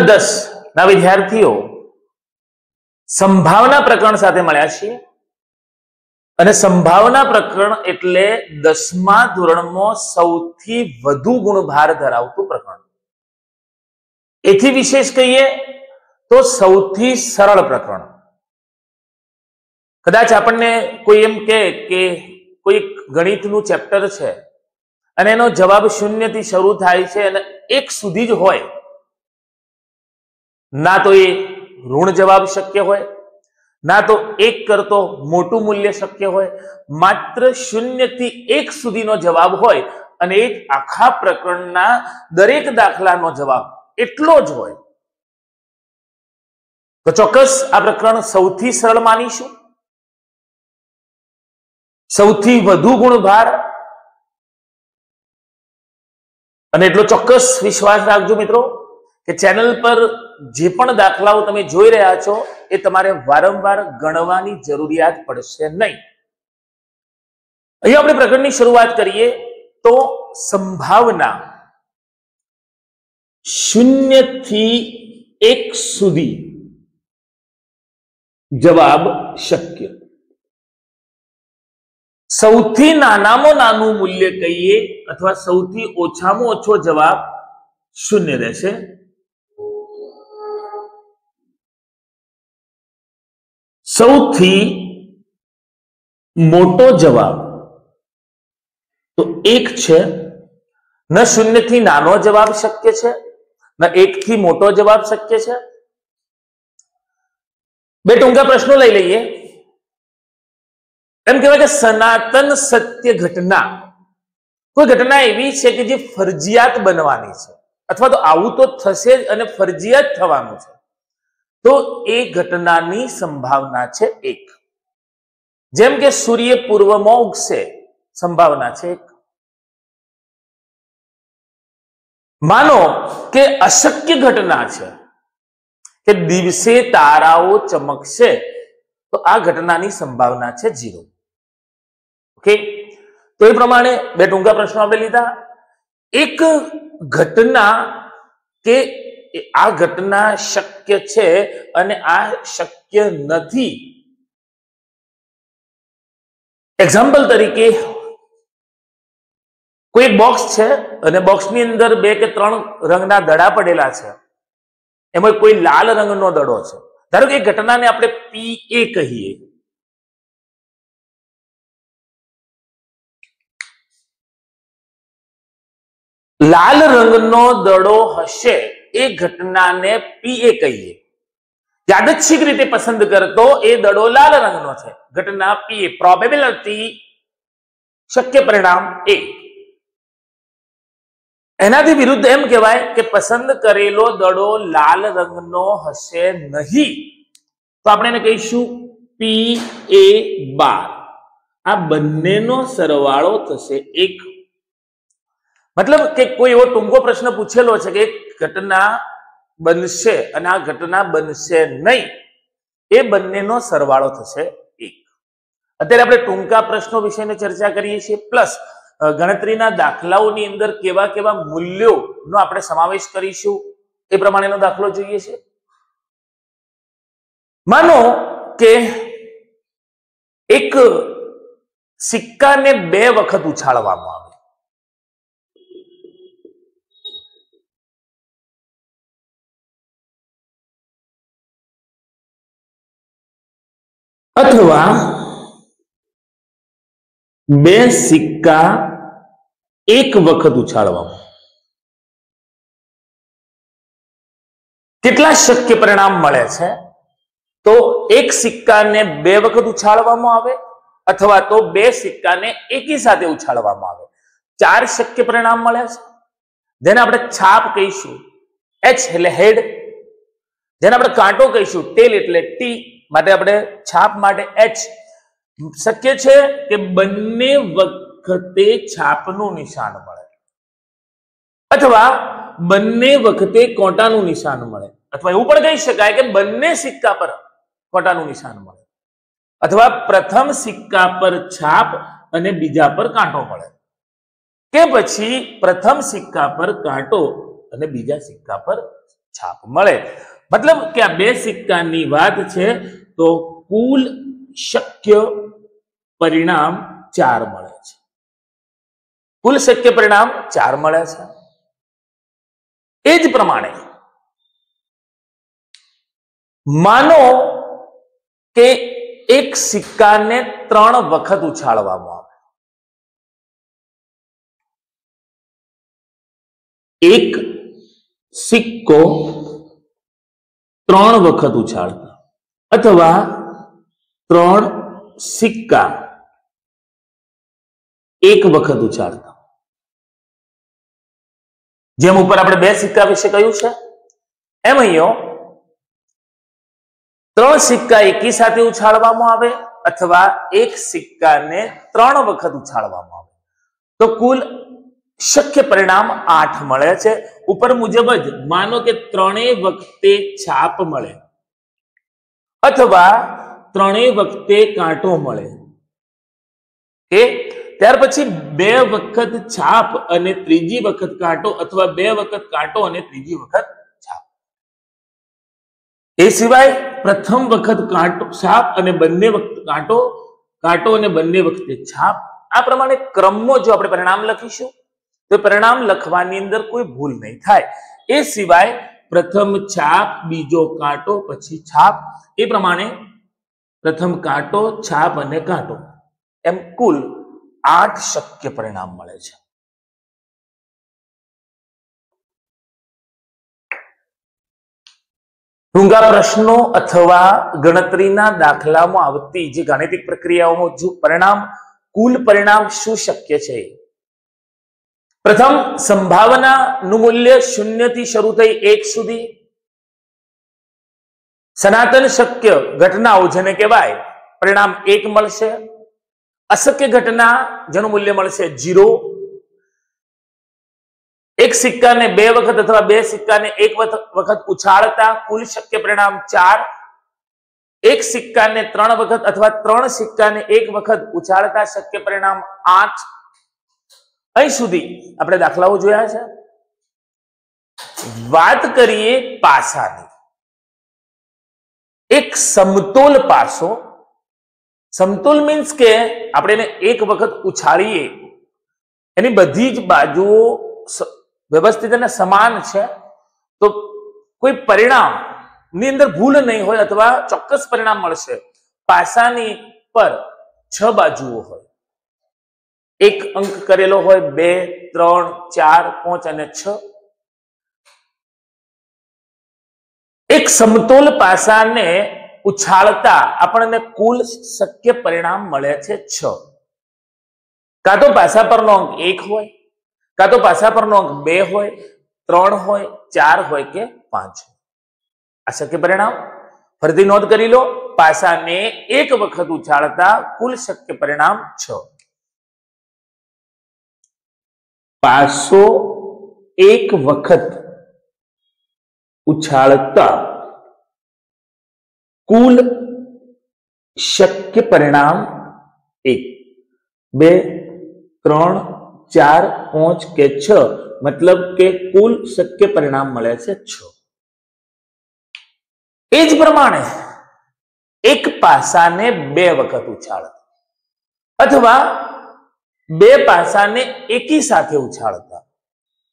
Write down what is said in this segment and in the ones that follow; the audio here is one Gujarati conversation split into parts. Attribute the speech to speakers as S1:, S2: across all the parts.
S1: 10 ના વિદ્યાર્થીઓ સંભાવના પ્રકરણ સાથે મળ્યા છીએ અને સંભાવના પ્રકરણ એટલે 10મા ધોરણમાં સૌથી વધુ ગુણભાર ધરાવતું પ્રકરણ. એથી વિશેષ કહીએ તો સૌથી સરળ પ્રકરણ. કદાચ આપણને કોઈ એમ કહે કે કોઈ ગણિતનું ચેપ્ટર છે અને એનો જવાબ 0 થી શરૂ થાય છે અને 1 સુધી જ હોય, ના તો એ ઋણ જવાબ શક્ય હોય, ના તો 1 કરતો મોટું મૂલ્ય શક્ય હોય, માત્ર 0 થી 1 સુધીનો જવાબ હોય અને એ આખા પ્રકરણના દરેક દાખલાનો જવાબ એટલો જ હોય, તો ચોક્કસ આ પ્રકરણ સૌથી સરળ માનીશું. સૌથી વધુ ગુણભાર, અને એટલો ચોક્કસ વિશ્વાસ રાખજો મિત્રો કે ચેનલ પર જે પણ દાખલાઓ તમે જોઈ રહ્યા છો એ તમારે વારંવાર ગણવાની જરૂરિયાત પડશે નહીં. અહીં આપણે પ્રકરણની શરૂઆત કરીએ તો સંભાવના 0 થી 1 સુધી જવાબ શક્ય. સૌથી નાનામાં નાનું મૂલ્ય કહીએ અથવા સૌથી ઓછામાં ઓછો જવાબ 0 રહેશે. સૌથી મોટો જવાબ તો 1 છે. ન 0 થી નાનો જવાબ શક્ય છે, ન 1 થી મોટો જવાબ શક્ય છે. બે ટૂંકા પ્રશ્નો લઈ લઈએ. એમ કહેવાય કે સનાતન સત્ય ઘટના, કોઈ ઘટના એવી છે કે જે ફરજિયાત બનવાની છે અથવા તો આવું તો થશે જ અને ફરજિયાત થવાનું છે, તો એ ઘટનાની સંભાવના છે 1. જેમ કે સૂર્ય પૂર્વમાં ઉગશે, સંભાવના છે 1. માનો કે અશક્ય ઘટના છે કે દિવસે તારાઓ ચમકશે, તો આ ઘટનાની સંભાવના છે 0. ઓકે, તો એ પ્રમાણે બે ટૂંકા પ્રશ્નો આપણે લીધા. એક ઘટના કે આ ઘટના શક્ય છે અને આ શક્ય નથી. એક્ઝામ્પલ તરીકે કોઈ બોક્સ છે અને બોક્સની અંદર 2 કે 3 રંગના દડા પડેલા છે, એમાં કોઈ લાલ રંગનો દડો છે. ધારો કે એ ઘટનાને આપણે PA કહીએ. લાલ રંગનો દડો હશે એ ઘટનાને PA કહીએ. યાદચ્છિક રીતે પસંદ કરતો એ દડો લાલ રંગનો છે, ઘટના PA. પ્રોબેબિલિટી શક્ય પરિણામ A. એનાથી વિરુદ્ધ એમ કહેવાય કે પસંદ કરેલો દડો લાલ રંગનો હશે નહીં, તો આપણે એને કહીશું PA12. આ બંનેનો સરવાળો થશે 1. મતલબ કે કોઈ એવો ટૂંકો પ્રશ્ન પૂછેલો છે કે ઘટના બનશે અને આ ઘટના બનશે નહીં, એ બંનેનો સરવાળો થશે 1. અત્યારે આપણે ટૂંકા પ્રશ્નો વિશેની ચર્ચા કરીએ છીએ, પ્લસ ગણતરીના દાખલાઓની અંદર કેવા કેવા મૂલ્યોનો આપણે સમાવેશ કરીશું એ પ્રમાણેનો દાખલો જોઈએ છે. માનો કે એક સિક્કાને 2 વખત ઉછાળવામાં આવે, અથવા 2 સિક્કા 1 વખત ઉછાળવામાં, કેટલા શક્ય પરિણામ મળે છે? તો 1 સિક્કાને 2 વખત ઉછાળવામાં આવે અથવા તો 2 સિક્કાને એકી સાથે ઉછાળવામાં આવે. 4 શક્ય પરિણામ મળે છે, જેને આપણે છાપ કહીશું H એટલે હેડ, જેને આપણે કાંટો કહીશું ટેલ એટલે T, માટે આપણે છાપ માટે H. શક્ય છે કે બંને વખતે છાપનું નિશાન મળે અથવા બંને વખતે કોટાનું નિશાન મળે, અથવા એવું પણ કહી શકાય કે બંને સિક્કા પર કોટાનું નિશાન મળે, અથવા પ્રથમ સિક્કા પર છાપ અને બીજા પર કાંટો મળે, કે પછી પ્રથમ સિક્કા પર કાંટો અને બીજા સિક્કા પર છાપ મળે. મતલબ કે આ બે સિક્કાની વાત છે તો કુલ શક્ય પરિણામ 4 મળે છે. કુલ શક્ય પરિણામ 4 મળે છે. એ જ પ્રમાણે માનો કે એક સિક્કાને 3 વખત ઉછાળવામાં આવે. એક સિક્કો 3 વખત ઉછાળતા અથવા 3 સિક્કા 1 વખત ઉછાળતા. જેમ ઉપર આપણે 2 સિક્કા વિશે કહ્યું છે એમ અહીંયા 3 સિક્કા એકી સાથે ઉછાળવામાં આવે અથવા એક સિક્કાને 3 વખત ઉછાળવામાં આવે તો કુલ શક્ય પરિણામ 8 મળે છે. ઉપર મુજબ જ માનો કે 3 વખતે છાપ મળે અથવા 3 વખતે કાંટો મળે કે ત્યાર પછી 2 વખત છાપ અને ત્રીજી વખત કાંટો અથવા 2 વખત કાંટો અને ત્રીજી વખત છાપ. એ સિવાય પ્રથમ વખત કાંટો છાપ અને બંને વખત કાંટો, કાંટો અને બંને વખતે છાપ. આ પ્રમાણે ક્રમમાં જો આપણે પરિણામ લખીશું તો પરિણામ લખવાની અંદર કોઈ ભૂલ નહીં થાય. એ સિવાય પ્રથમ છાપ, બીજો કાંટો, પછી છાપ, એ પ્રમાણે પ્રથમ કાંટો, છાપ અને કાંટો એમ કુલ 8 શક્ય પરિણામ મળે છે. ટૂંકા પ્રશ્નો અથવા ગણતરીના દાખલામાં આવતી જે ગાણિતિક પ્રક્રિયાઓમાં જો પરિણામ કુલ પરિણામ શું શક્ય છે. પ્રથમ સંભાવનાનું મૂલ્ય 0 થી શરૂ થઈ 1 સુધી. સનાતન શક્ય ઘટનાઓ જેને કહેવાય પરિણામ 1 મળશે. અશક્ય ઘટના જેનું મૂલ્ય મળશે 0. એક સિક્કાને 2 વખત અથવા 2 સિક્કાને 1 વખત ઉછાળતા કુલ શક્ય પરિણામ 4. એક સિક્કાને 3 વખત અથવા 3 સિક્કાને 1 વખત ઉછાળતા શક્ય પરિણામ 8. અહીં સુધી આપણે દાખલાઓ જોયા છે. વાત કરીએ પાસાની. એક સમતોલ પાસો, સમતોલ મીન્સ કે આપણે એને 1 વખત ઉછાળીએ એની બધી જ બાજુઓ વ્યવસ્થિત અને સમાન છે તો કોઈ પરિણામ ની અંદર ભૂલ નહીં હોય અથવા ચોક્કસ પરિણામ મળશે. પાસાની પર 6 બાજુઓ હોય, એક અંક કરેલો હોય, 2, 3, 4, 5 અને 6. એક સમતોલ પાસાને ઉછાળતા આપણને કુલ શક્ય પરિણામ મળે છે 6. કાં તો પાસા પરનો અંક 1 હોય, કાં તો પાસા પરનો અંક 2 હોય, 3 હોય, 4 હોય કે 5 હોય. આ શક્ય પરિણામ ફરીથી નોંધ કરી લો. પાસાને 1 વખત ઉછાળતા કુલ શક્ય પરિણામ 6. પાસો 1 વખત ઉછાળતા કુલ શક્ય પરિણામ 1, 2, 3, 4, 5 કે 6 મતલબ કે કુલ શક્ય પરિણામ મળે છે 6. એ જ પ્રમાણે એક પાસાને 2 વખત ઉછાળતા અથવા 2 પાસાને એકી સાથે ઉછાળતા.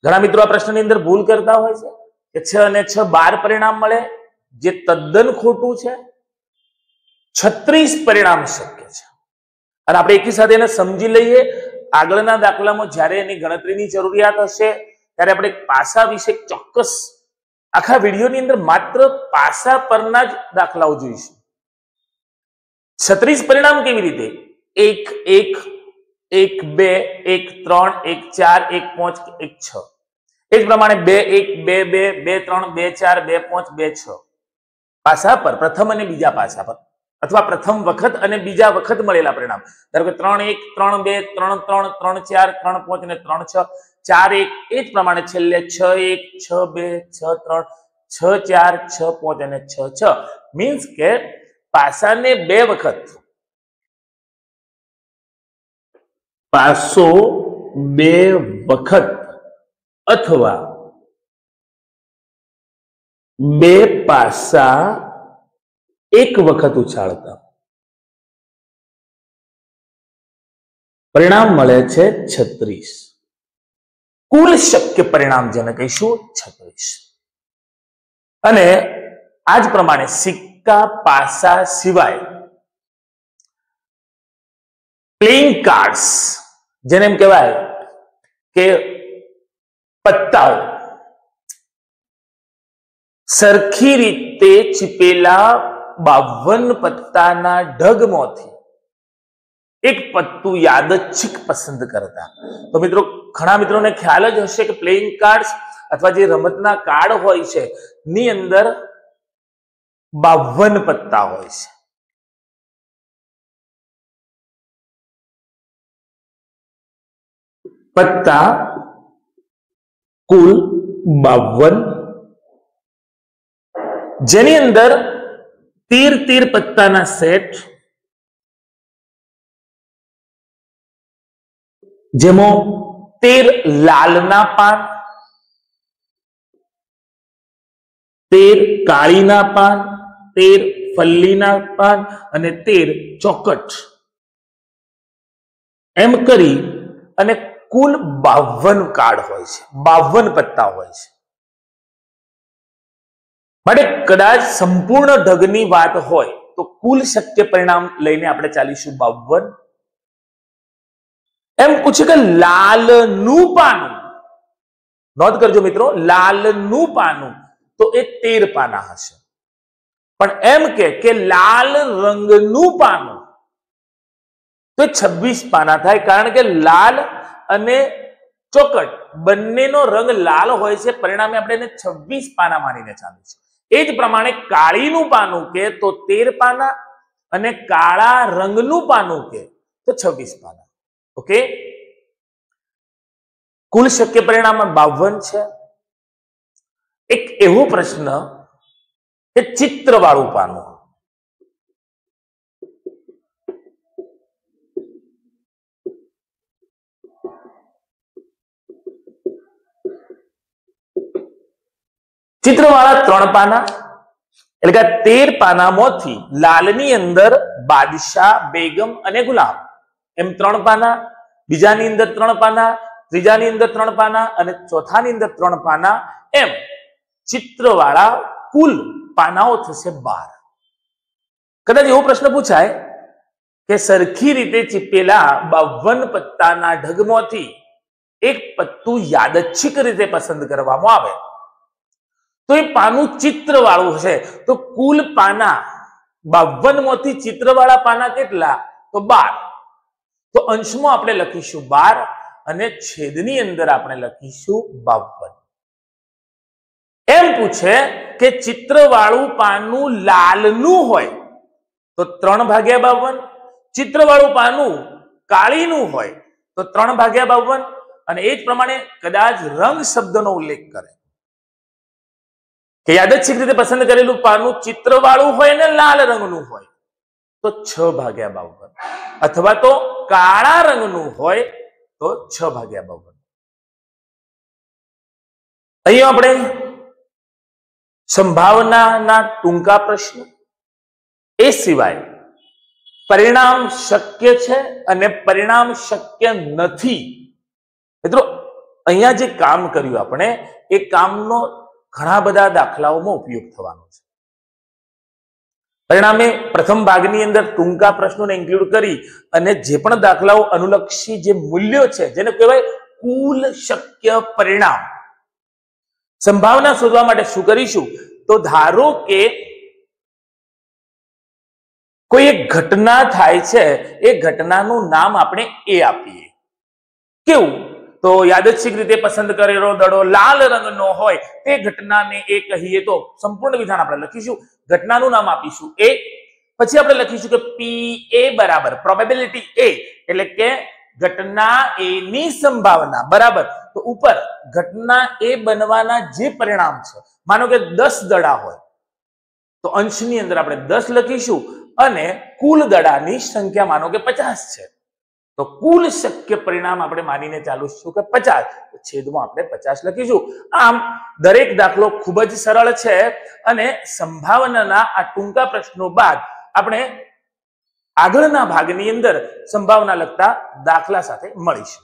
S1: ઘણા મિત્રો આ પ્રશ્નની અંદર ભૂલ કરતા હોય છે કે 6 અને 6 12 પરિણામ મળે, જે તદ્દન ખોટું છે. 36 પરિણામ શક્ય છે અને આપણે એકી સાથે એને સમજી લઈએ. આગળના દાખલામાં જ્યારે એની ગણતરીની જરૂરિયાત હશે ત્યારે આપણે પાસા વિશે ચોક્કસ આખા વિડીયોની અંદર માત્ર પાસા પરના જ દાખલાઓ જોઈશું. 36 પરિણામ કેવી રીતે? 1, 1, 1, 2, 1, 3, 1, 4, 1, 5, 1, 6. એ જ પ્રમાણે 2, 1, 2, 2, 2, 3, 2, 4, 2, 5, 2, 6 પાસા પર પ્રથમ અને બીજા પાસા પર અથવા પ્રથમ વખત અને બીજા વખત મળેલા પરિણામ. ધારો કે 3, 1, 3, 2, 3, 3, 3, 4, 3, 5 અને 3, 6, 4, 1. એ જ પ્રમાણે છેલ્લે 6, 1, 6, 2, 6, 3, 6, 4, 6, 5 અને 6, 6. મીન્સ કે પાસાને 2 વખત, પાસો 2 વખત અથવા બે પાસા એક વખત ઉછાળતા પરિણામ મળે છે 36. કુલ શક્ય પરિણામ જેને કહીશું 36. અને આજ પ્રમાણે સિક્કા પાસા સિવાય પ્લેઇંગ કાર્ડ્સ જેને એમ કહેવાય કે પત્તાઓ સરખી રીતે ચીપેલા 52 પત્તાના ઢગમાંથી એક પત્તું યાદચ્છિક પસંદ કરતા. તો મિત્રો ઘણા મિત્રોને ખ્યાલ જ હશે કે પ્લેઇંગ કાર્ડ્સ અથવા જે રમતના કાર્ડ હોય છે ની અંદર 52 પત્તા હોય છે. પત્તા કુલ 52, જેની અંદર 13 પત્તાના સેટ, જેમાં 13 લાલના પાન, 13 કાળીના પાન, 13 ફલ્લીના પાન અને 13 ચોકટ એમ કરી અને કુલ 52 કાર્ડ હોય છે, 52 પત્તા હોય છે. માટે કદાચ સંપૂર્ણ ઢગની વાત હોય તો કુલ શક્ય પરિણામ લઈને આપણે ચાલીશું 52. એમ પૂછે કે લાલનું પાનું, નોંધ કરજો મિત્રો, લાલનું પાનું તો એ 13 પાના હશે. પણ એમ કે લાલ રંગનું પાનું તો 26 પાના થાય, કારણ કે લાલ અને ચોકટ બંનેનો રંગ લાલ હોય છે, પરિણામે આપણે એને 26 પાના માનીને ચાલીશું. એ જ પ્રમાણે કાળીનું પાનું કે તો 13 પાના અને કાળા રંગનું પાનું કે તો 26 પાના. ઓકે, કુલ શક્ય પરિણામ 52 છે. એક એવો પ્રશ્ન કે ચિત્રવાળું પાનું, ચિત્રવાળા 3 પાના એટલે કે 13 પાનામાંથી લાલની અંદર બાદશાહ, બેગમ અને ગુલામ એમ 3 પાના, બીજાની અંદર 3 પાના, ત્રીજાની અંદર 3 પાના અને ચોથાની અંદર 3 પાના, એમ ચિત્રવાળા કુલ પાનાઓ થશે 12. કદાચ એવો પ્રશ્ન પૂછાય કે સરખી રીતે ચીપેલા 52 પત્તાના ઢગમાંથી એક પત્તું યાદચ્છિક રીતે પસંદ કરવામાં આવે તો એ પાનું ચિત્રવાળું હશે. તો કુલ પાના 52 માંથી ચિત્રવાળા પાના કેટલા? તો 12. તો અંશમાં આપણે લખીશું 12 અને છેદની અંદર આપણે લખીશું 52. એમ પૂછે કે ચિત્રવાળું પાનું લાલનું હોય તો 3/52, ચિત્રવાળું પાનું કાળીનું હોય તો 3/52, અને એ જ પ્રમાણે કદાચ રંગ શબ્દનો ઉલ્લેખ કરે કે યાદચ્છિક રીતે પસંદ કરેલું પાનું ચિત્રવાળું હોય ને લાલ રંગનું હોય તો 6/52, અથવા તો કાળા રંગનું હોય તો 6/52. અહીં આપણે સંભાવનાના ટૂંકા પ્રશ્ન, એ સિવાય પરિણામ શક્ય છે અને પરિણામ શક્ય નથી. મિત્રો અહીંયા જે કામ કર્યું આપણે, એ કામનો ઘણા બધા દાખલાઓમાં ઉપયોગ થવાનો છે. પરિણામે પ્રથમ ભાગની અંદર ટૂંકા પ્રશ્નોને ઇન્ક્લુડ કરી અને જે પણ દાખલાઓ અનુલક્ષી જે મૂલ્યો છે, જેને કહેવાય કુલ શક્ય પરિણામ, સંભાવના શોધવા માટે શું કરીશું? તો ધારો કે કોઈ એક ઘટના થાય છે, એ ઘટનાનું નામ આપણે એ આપીએ. કેવું? તો યાદચ્છિક રીતે પસંદ કરેલો દડો લાલ રંગનો હોય તે ઘટનાને એ કહીએ તો સંપૂર્ણ વિધાન આપણે લખીશું, ઘટનાનું નામ આપીશું એ, પછી આપણે લખીશું કે PA બરાબર પ્રોબેબિલિટી A, એટલે કે ઘટના A ની સંભાવના બરાબર, તો ઉપર ઘટના A બનવાના જે પરિણામ છે, માનો કે 10 દડા હોય તો અંશની અંદર આપણે 10 લખીશું અને કુલ દડાની સંખ્યા માનો કે 50 છે તો કુલ શક્ય પરિણામ આપણે માનીને ચાલીશું કે 50, છેદમાં આપણે 50 લખીશું. આમ દરેક દાખલો ખૂબ જ સરળ છે અને સંભાવનાના આ ટૂંકા પ્રશ્નો બાદ આપણે આગળના ભાગની અંદર સંભાવના લગતા દાખલા સાથે મળીશું.